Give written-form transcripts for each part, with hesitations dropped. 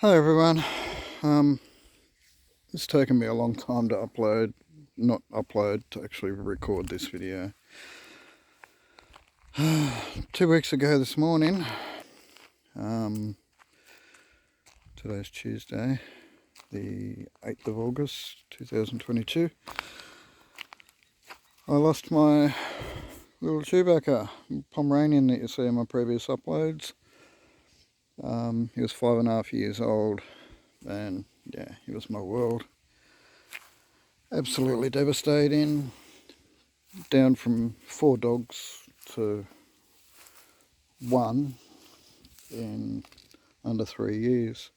Hi everyone. Um, it's taken me a long time to to actually record this video. 2 weeks ago this morning, um, today's Tuesday, the 8th of August 2022, I lost my little Chewbacca, Pomeranian that you see in my previous uploads. He was 5.5 years old, and yeah, he was my world. Absolutely devastating. Down from 4 dogs to 1 in under 3 years.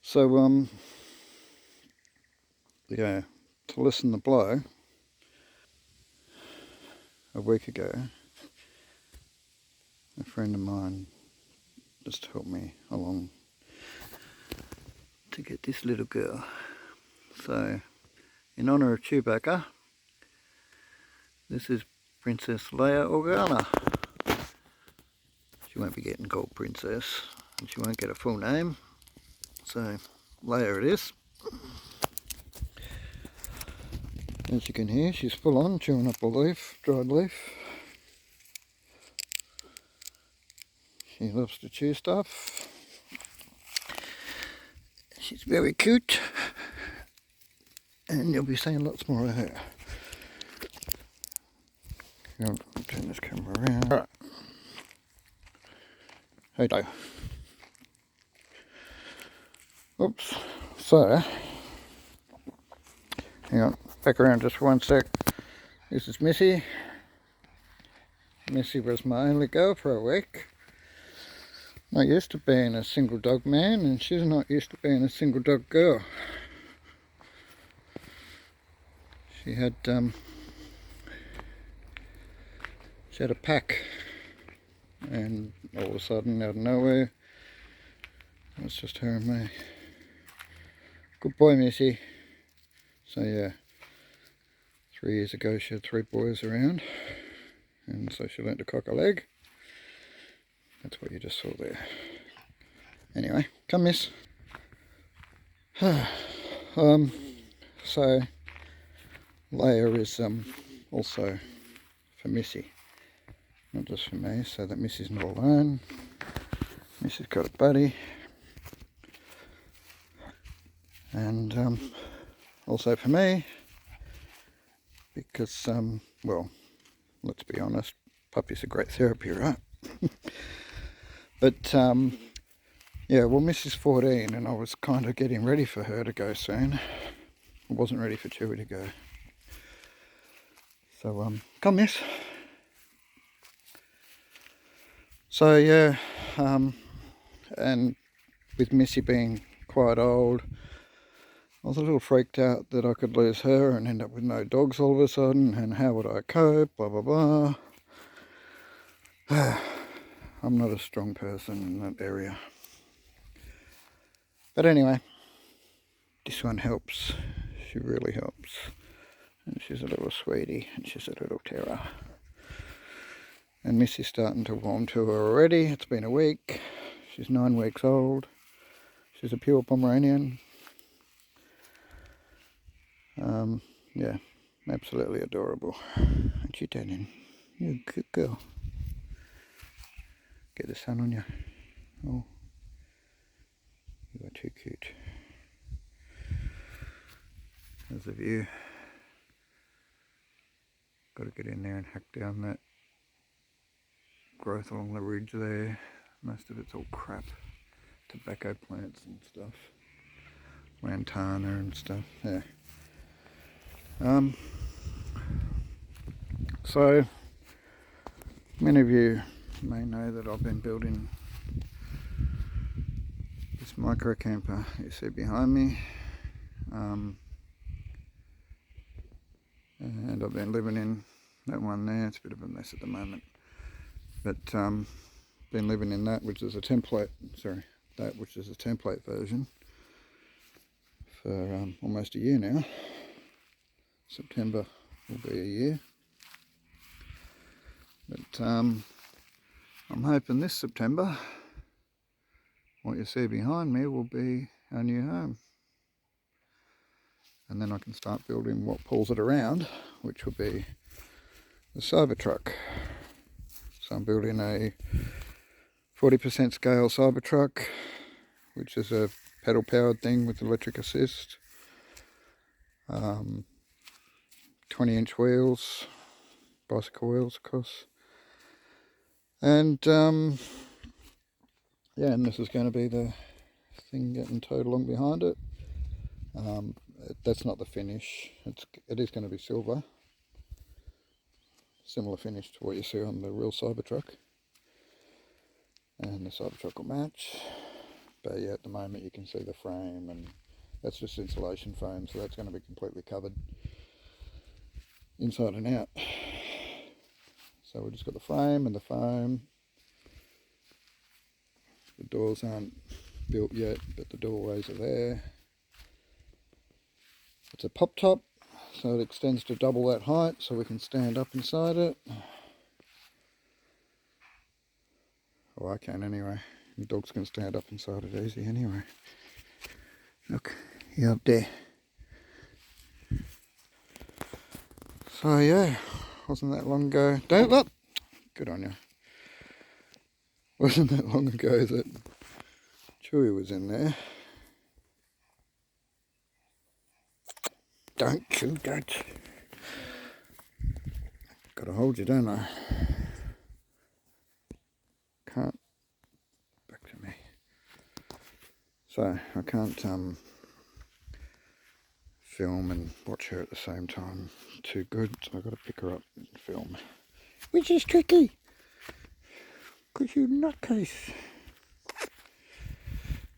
So yeah, to lessen the blow, a week ago, a friend of mine just helped me along to get this little girl. So, in honour of Chewbacca, this is Princess Leia Organa. She won't be getting called Princess, and she won't get a full name. So, Leia it is. As you can hear, she's full on chewing up a leaf, dried leaf. She loves to chew stuff. She's very cute, and you'll be seeing lots more of her. I'll turn this camera around. Alright. Hey, Dave. Oops. So, hang on, back around just 1 sec. This is Missy. Missy was my only girl for a week. Not used to being a single dog man, and she's not used to being a single dog girl. She had a pack, and all of a sudden, out of nowhere, it was just her and me. Good boy, Missy. So yeah, 3 years ago she had 3 boys around, and so she learnt to cock a leg. That's what you just saw there. Anyway, come miss. So Leia is also for Missy, not just for me, so that Missy's not alone. Missy's got a buddy, and also for me, because well, let's be honest, puppies are great therapy, right? But yeah, well, Missy's 14, and I was kind of getting ready for her to go soon. I wasn't ready for Chewie to go. So come miss. So yeah, and with Missy being quite old, I was a little freaked out that I could lose her and end up with no dogs all of a sudden, and how would I cope, blah blah blah. I'm not a strong person in that area. But anyway, this one helps. She really helps. And she's a little sweetie, and she's a little terror. And Missy's starting to warm to her already. It's been a week. She's 9 weeks old. She's a pure Pomeranian. Yeah, absolutely adorable. Aren't you, Daniel? You're a good girl. Get the sun on you. Oh, you are too cute. There's a view. Got to get in there and hack down that growth along the ridge there. Most of it's all crap. Tobacco plants and stuff. Lantana and stuff. Yeah. So many of you may know that I've been building this micro camper you see behind me, and I've been living in that one there. It's a bit of a mess at the moment, but been living in that which is a template version for almost a year now. September will be a year, but I'm hoping this September what you see behind me will be our new home. And then I can start building what pulls it around, which will be the Cybertruck. So I'm building a 40% scale Cybertruck, which is a pedal powered thing with electric assist. 20-inch wheels, bicycle wheels of course. And yeah, and this is going to be the thing getting towed along behind it. That's not the finish. It is going to be silver. Similar finish to what you see on the real Cybertruck. And the Cybertruck will match. But yeah, at the moment you can see the frame, and that's just insulation foam, so that's going to be completely covered inside and out. So we've just got the frame and the foam. The doors aren't built yet, but the doorways are there. It's a pop top, so it extends to double that height, so we can stand up inside it. Oh, I can anyway. The dogs can stand up inside it easy anyway. Look, you're up there. So yeah, wasn't that long ago. Don't look! Good on you. Wasn't that long ago that Chewie was in there. Don't chew, don't. Gotta hold you, don't I? Can't. Back to me. So I can't film and watch her at the same time too good, so I've got to pick her up and film, which is tricky because you're nutcase.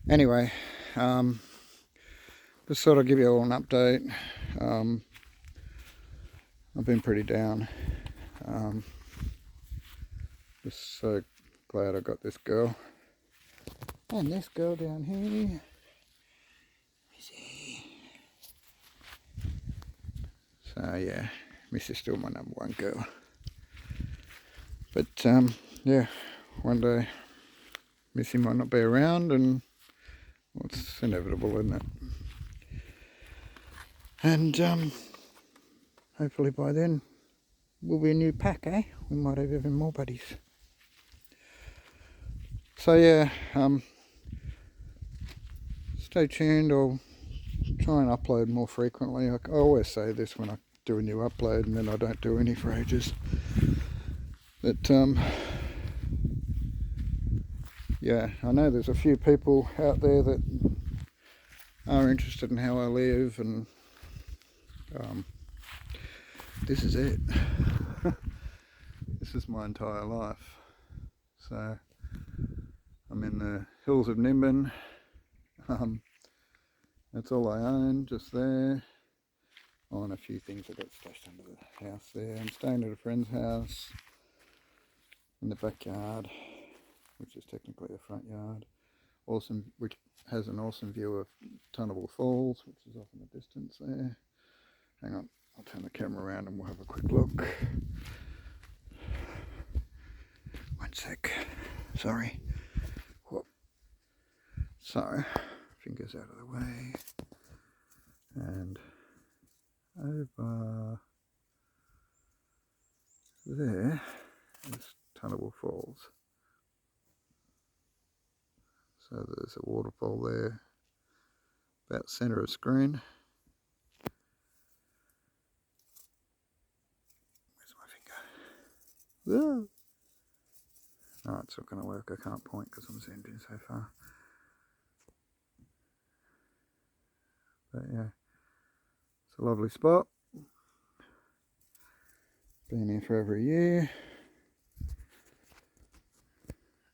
Anyway, just thought I'd give you all an update. I've been pretty down. Just so glad I got this girl and this girl down here. Missy. So yeah, Missy's still my number one girl. But yeah, one day Missy might not be around, and well, it's inevitable, isn't it? And hopefully by then we'll be a new pack, eh? We might have even more buddies. So yeah, stay tuned. I'll try and upload more frequently. I always say this when I do a new upload, and then I don't do any for ages. But yeah, I know there's a few people out there that are interested in how I live, and this is it. This is my entire life. So I'm in the hills of Nimbin. That's all I own, just there. Oh, and a few things I got stashed under the house there. I'm staying at a friend's house in the backyard, which is technically a front yard. Awesome, which has an awesome view of Tunnable Falls, which is off in the distance there. Hang on, I'll turn the camera around and we'll have a quick look. One sec, sorry. Whoop. So, fingers out of the way. And over there is Tunnable Falls. So there's a waterfall there, about centre of screen. Where's my finger? Oh, it's not going to work. I can't point because I'm zoomed in so far. But yeah, it's a lovely spot. Been here for over a year.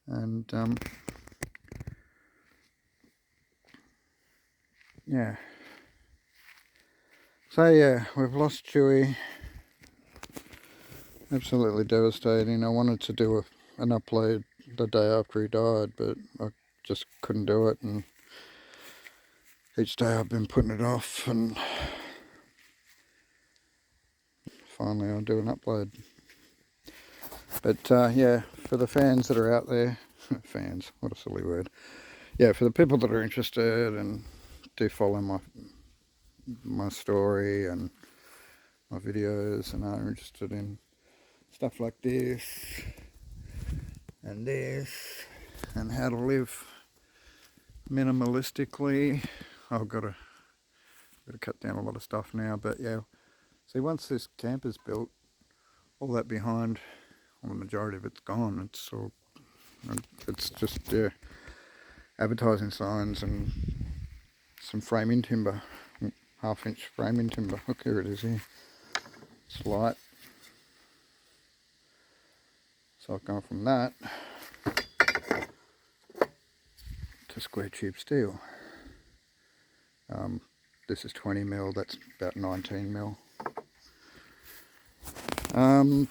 And yeah. So yeah, we've lost Chewie. Absolutely devastating. I wanted to do an upload the day after he died, but I just couldn't do it, and each day I've been putting it off, and finally I'll do an upload. But yeah, for the fans that are out there, fans, what a silly word. yeah, for the people that are interested and do follow my story and my videos and are interested in stuff like this and how to live minimalistically. I've got to cut down a lot of stuff now, but yeah, see, once this camper's built, all that behind, well, the majority of it's gone. It's just, yeah, advertising signs and some framing timber, half-inch framing timber. Look, here it is here. It's light. So I've gone from that to square tube steel. This is 20 mil, that's about 19 mil. And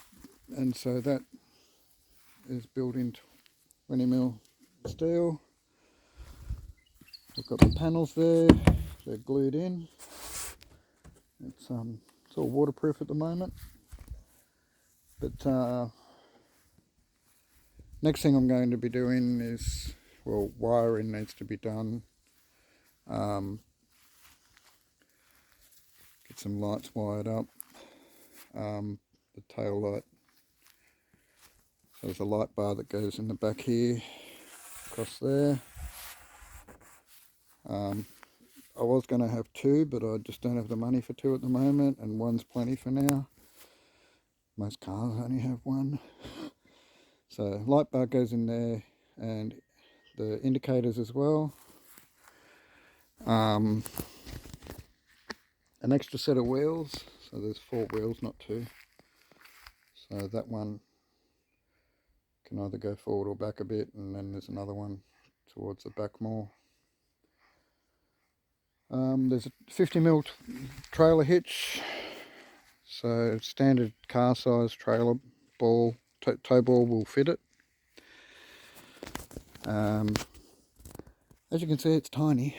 so that is built in 20 mil steel. I've got the panels there, they're glued in. It's all waterproof at the moment. But next thing I'm going to be doing is, well, wiring needs to be done. Get some lights wired up. The tail light. So there's a light bar that goes in the back here, across there. I was going to have two, but I just don't have the money for two at the moment, and one's plenty for now. Most cars only have one. So light bar goes in there, and the indicators as well. An extra set of wheels, so there's 4 wheels, not 2. So that one can either go forward or back a bit, and then there's another one towards the back more. There's a 50mm trailer hitch, so standard car size trailer ball, tow ball will fit it. As you can see, it's tiny.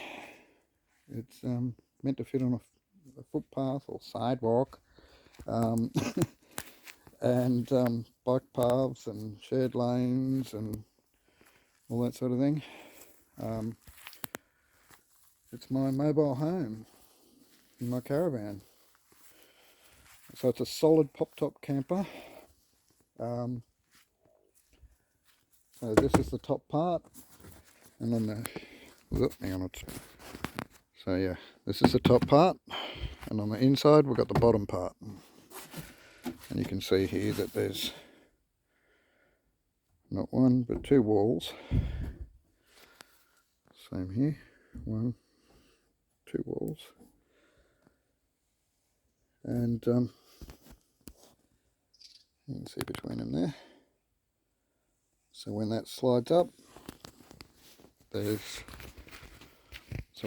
It's meant to fit on a footpath or sidewalk, and bike paths and shared lanes and all that sort of thing. It's my mobile home in my caravan. So it's a solid pop-top camper. So this is the top part, and then hang on. So yeah, this is the top part, and on the inside we've got the bottom part. And you can see here that there's not one but 2 walls. Same here, 1, 2 walls. And you can see between them there. So when that slides up, so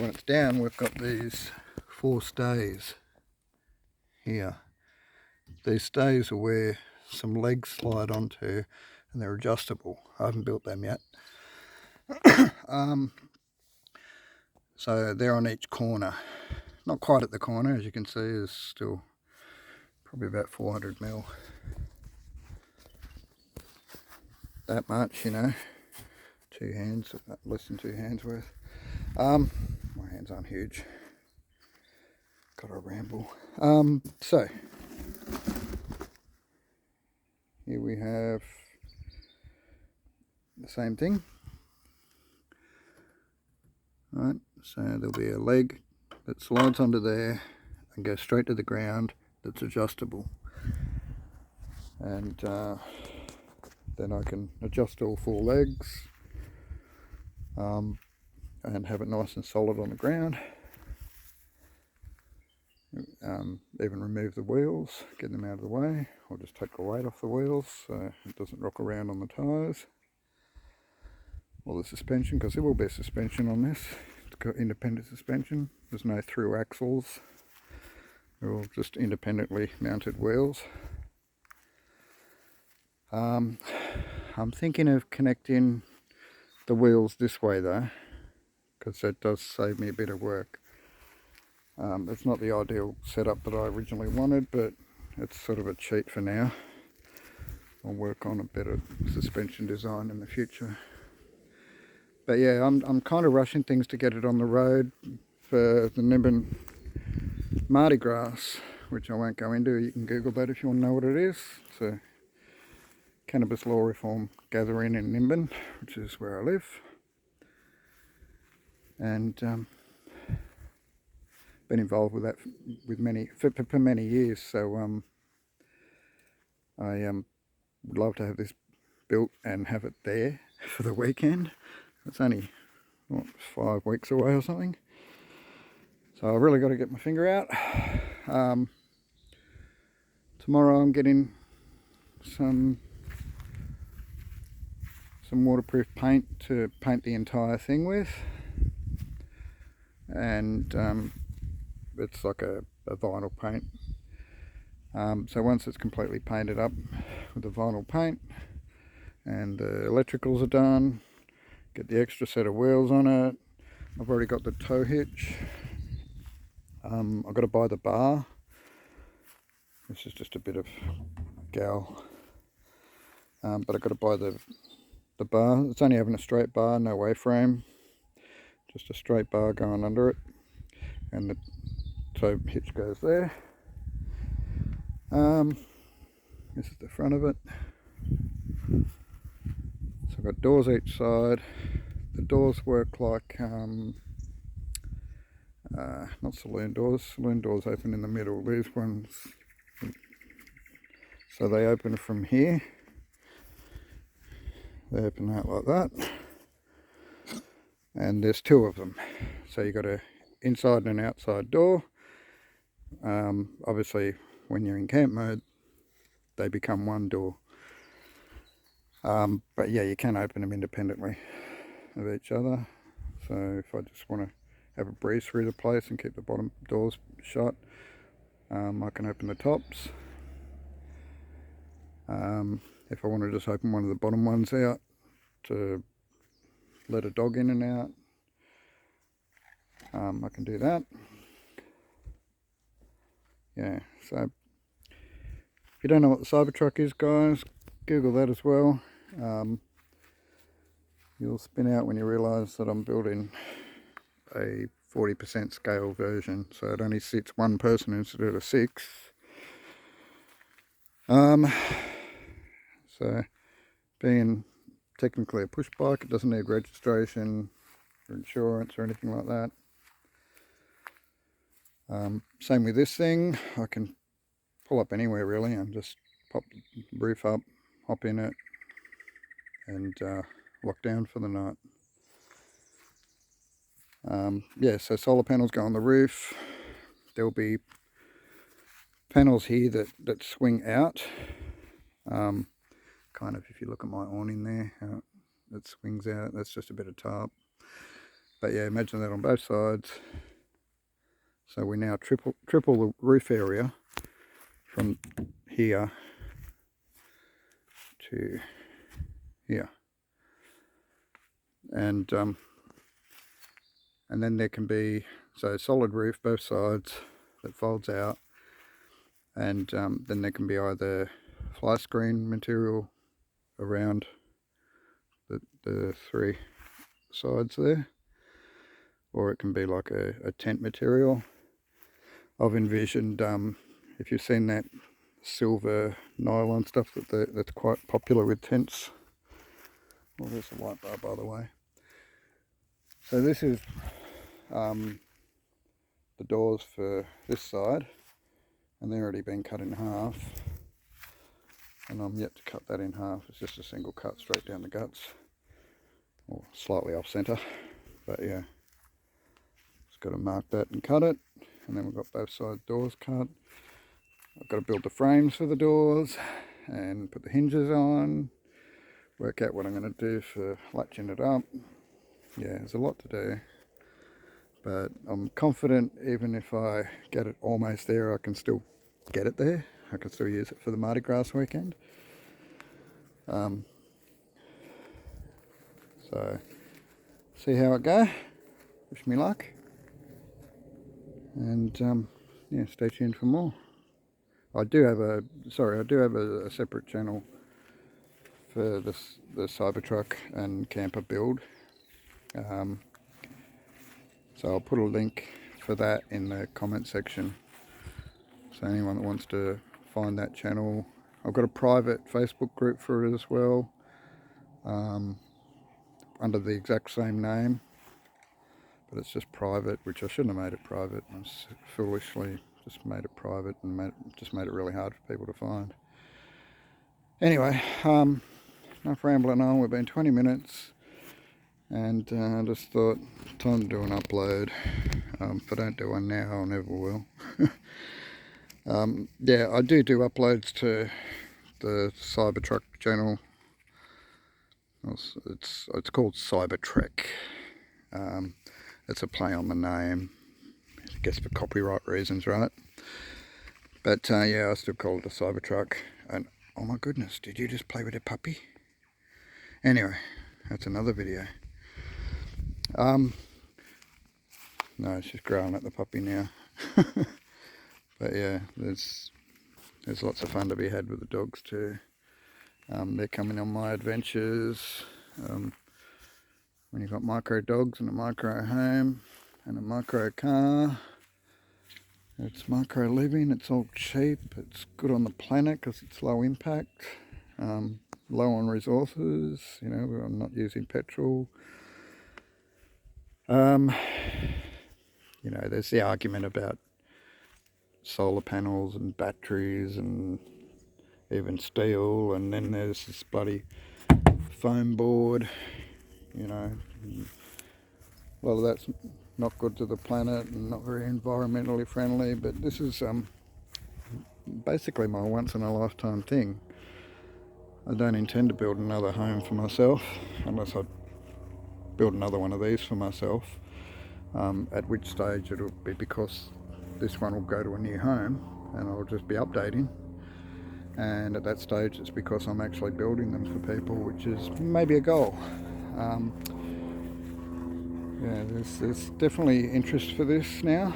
when it's down, we've got these 4 stays here. These stays are where some legs slide onto, and they're adjustable. I haven't built them yet. So they're on each corner. Not quite at the corner, as you can see, is still probably about 400mm. That much, you know. 2 hands, less than 2 hands worth. My hands aren't huge. Gotta ramble. So here we have the same thing. Right, so there'll be a leg that slides onto there and goes straight to the ground, that's adjustable. And then I can adjust all 4 legs and have it nice and solid on the ground. Even remove the wheels, get them out of the way, or just take the weight off the wheels so it doesn't rock around on the tyres. Or the suspension, because there will be a suspension on this. It's got independent suspension. There's no through axles. They're all just independently mounted wheels. I'm thinking of connecting the wheels this way though, because that does save me a bit of work. It's not the ideal setup that I originally wanted, but it's sort of a cheat for now. I'll work on a better suspension design in the future. But yeah, I'm kind of rushing things to get it on the road for the Nimbin Mardi Gras, which I won't go into. You can Google that if you want to know what it is. It's a cannabis law reform gathering in Nimbin, which is where I live. And been involved with that for many years. So I would love to have this built and have it there for the weekend. It's only, what, 5 weeks away or something. So I really got to get my finger out. Tomorrow I'm getting some waterproof paint to paint the entire thing with. And it's like a vinyl paint. So once it's completely painted up with the vinyl paint and the electricals are done, get the extra set of wheels on it. I've already got the tow hitch. I've got to buy the bar. This is just a bit of gal. But I've got to buy the bar. It's only having a straight bar, no A-frame. Just a straight bar going under it. And the tow hitch goes there. This is the front of it. So I've got doors each side. The doors work like not saloon doors. Saloon doors open in the middle. These ones, so they open from here. They open out like that. And there's 2 of them. So you've got a inside and an outside door. Obviously, when you're in camp mode, they become one door. But yeah, you can open them independently of each other. So if I just want to have a breeze through the place and keep the bottom doors shut, I can open the tops. If I want to just open one of the bottom ones out to let a dog in and out, I can do that. Yeah, so if you don't know what the Cybertruck is, guys, Google that as well. You'll spin out when you realise that I'm building a 40% scale version, so it only sits 1 person instead of 6. So being technically a push bike, it doesn't need registration or insurance or anything like that. Same with this thing. I can pull up anywhere really and just pop the roof up, hop in it, and lock down for the night. Yeah, so solar panels go on the roof. There'll be panels here that swing out. Kind of, if you look at my awning there, how it swings out. That's just a bit of tarp. But yeah, imagine that on both sides. So we now triple the roof area from here to here. And then there can be, so solid roof both sides that folds out, and then there can be either fly screen material around the 3 sides there, or it can be like a tent material. I've envisioned, if you've seen that silver nylon stuff that's quite popular with tents. Well, there's the light bar, by the way. So this is the doors for this side, and they're already been cut in half, and I'm yet to cut that in half. It's just a single cut straight down the guts, or slightly off center, but yeah, just got to mark that and cut it. And then we've got both side doors cut. I've got to build the frames for the doors and put the hinges on, work out what I'm going to do for latching it up. Yeah, there's a lot to do, but I'm confident even if I get it almost there, I can still get it there. I can still use it for the Mardi Gras weekend. So see how it go. Wish me luck, and yeah, stay tuned for more. I do have a separate channel for the Cybertruck and camper build. So I'll put a link for that in the comment section. So anyone that wants to find that channel, I've got a private Facebook group for it as well, under the exact same name, but it's just private, which I shouldn't have made it private. I foolishly just made it private and just made it really hard for people to find. Anyway, enough rambling on. We've been 20 minutes, and I just thought, time to do an upload. If I don't do one now, I never will. Yeah, I do uploads to the Cybertruck channel. It's called Cybertrek. It's a play on the name, I guess for copyright reasons, right? But yeah, I still call it a Cybertruck. And oh my goodness, did you just play with a puppy? Anyway, that's another video. No, she's growling at the puppy now. But yeah, there's lots of fun to be had with the dogs too. They're coming on my adventures. When you've got micro dogs and a micro home and a micro car, it's micro living, it's all cheap, it's good on the planet because it's low impact, low on resources, you know, I'm not using petrol. You know, there's the argument about solar panels and batteries and even steel, and then there's this bloody foam board, you know. A lot of that's not good to the planet and not very environmentally friendly, but this is basically my once in a lifetime thing. I don't intend to build another home for myself unless I build another one of these for myself, at which stage it'll be because this one will go to a new home and I'll just be updating, and at that stage it's because I'm actually building them for people, which is maybe a goal. Yeah, there's definitely interest for this now,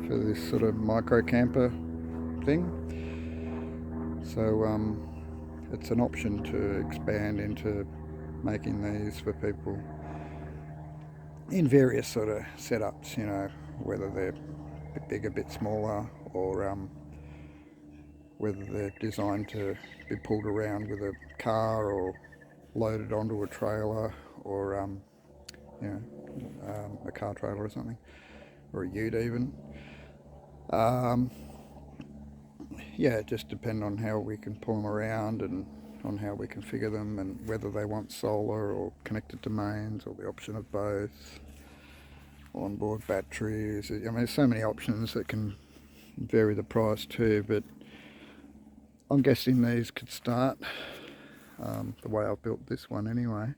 for this sort of micro camper thing. So it's an option to expand into making these for people in various sort of setups, you know, whether they're a bit bigger, a bit smaller, or whether they're designed to be pulled around with a car or loaded onto a trailer, or you know, a car trailer or something, or a ute even. Yeah, just depend on how we can pull them around and on how we configure them, and whether they want solar or connected to mains or the option of both, onboard batteries. I mean, there's so many options that can vary the price too, but I'm guessing these could start, the way I've built this one anyway,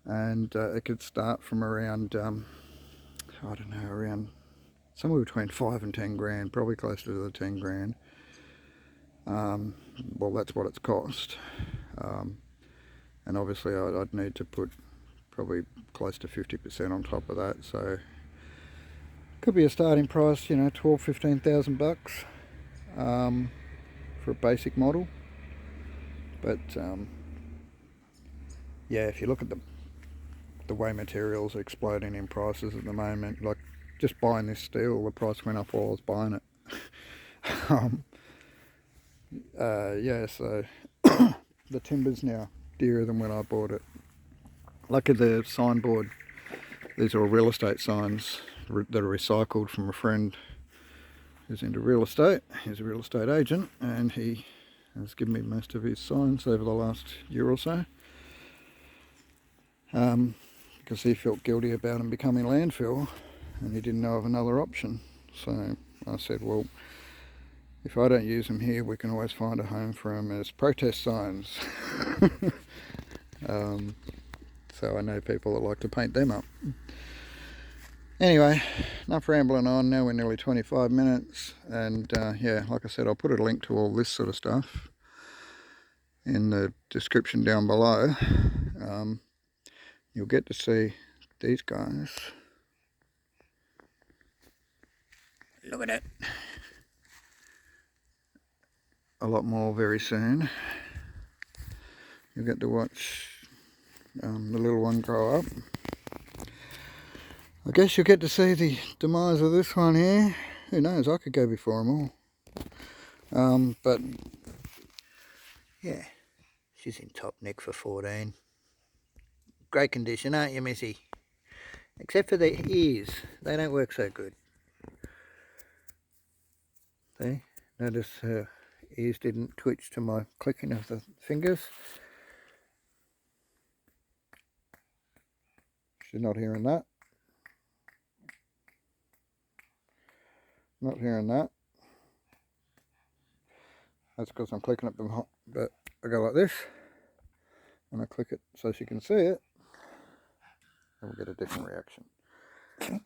and it could start from around, I don't know, around somewhere between 5 and 10 grand, probably closer to the 10 grand. Well, that's what it's cost, and obviously I'd need to put probably close to 50% on top of that, so could be a starting price, you know, 12,000-15,000 bucks for a basic model. But yeah, if you look at the way materials are exploding in prices at the moment, like just buying this steel, the price went up while I was buying it. Yeah, so the timber's now dearer than when I bought it. Look at the signboard. These are all real estate signs that are recycled from a friend who's into real estate. He's a real estate agent, and he has given me most of his signs over the last year or so, because he felt guilty about them becoming landfill and he didn't know of another option. So I said, well, if I don't use them here, we can always find a home for them as protest signs. So I know people that like to paint them up. Anyway, enough rambling on. Now we're nearly 25 minutes, and yeah, like I said, I'll put a link to all this sort of stuff in the description down below. You'll get to see these guys. Look at it. A lot more very soon. You'll get to watch the little one grow up. I guess you'll get to see the demise of this one here. Who knows, I could go before them all. But yeah, she's in top nick for 14. Great condition, aren't you, Missy? Except for the ears, they don't work so good. See, notice her ears didn't twitch to my clicking of the fingers. She's not hearing that. Not hearing that. That's because I'm clicking up the, but I go like this, and I click it so she can see it, and we'll get a different reaction.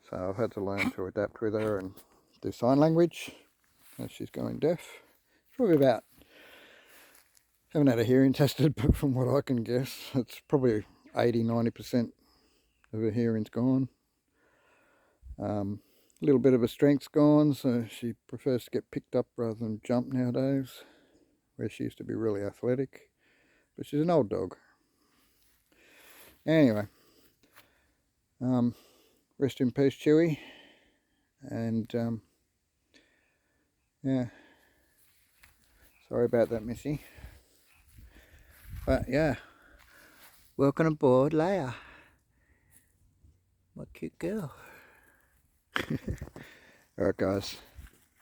So I've had to learn to adapt with her and do sign language as she's going deaf. Probably about, haven't had a hearing tested, but from what I can guess, it's probably 80–90% of her hearing's gone. A little bit of her strength's gone, so she prefers to get picked up rather than jump nowadays, where she used to be really athletic. But she's an old dog. Anyway, rest in peace, Chewie. And yeah, sorry about that, Missy. But yeah, welcome aboard, Leia. What cute girl. Alright guys,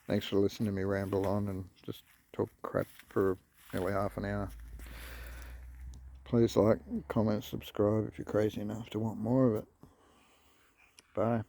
thanks for listening to me ramble on and just talk crap for nearly half an hour. Please like, comment, subscribe if you're crazy enough to want more of it. Bye.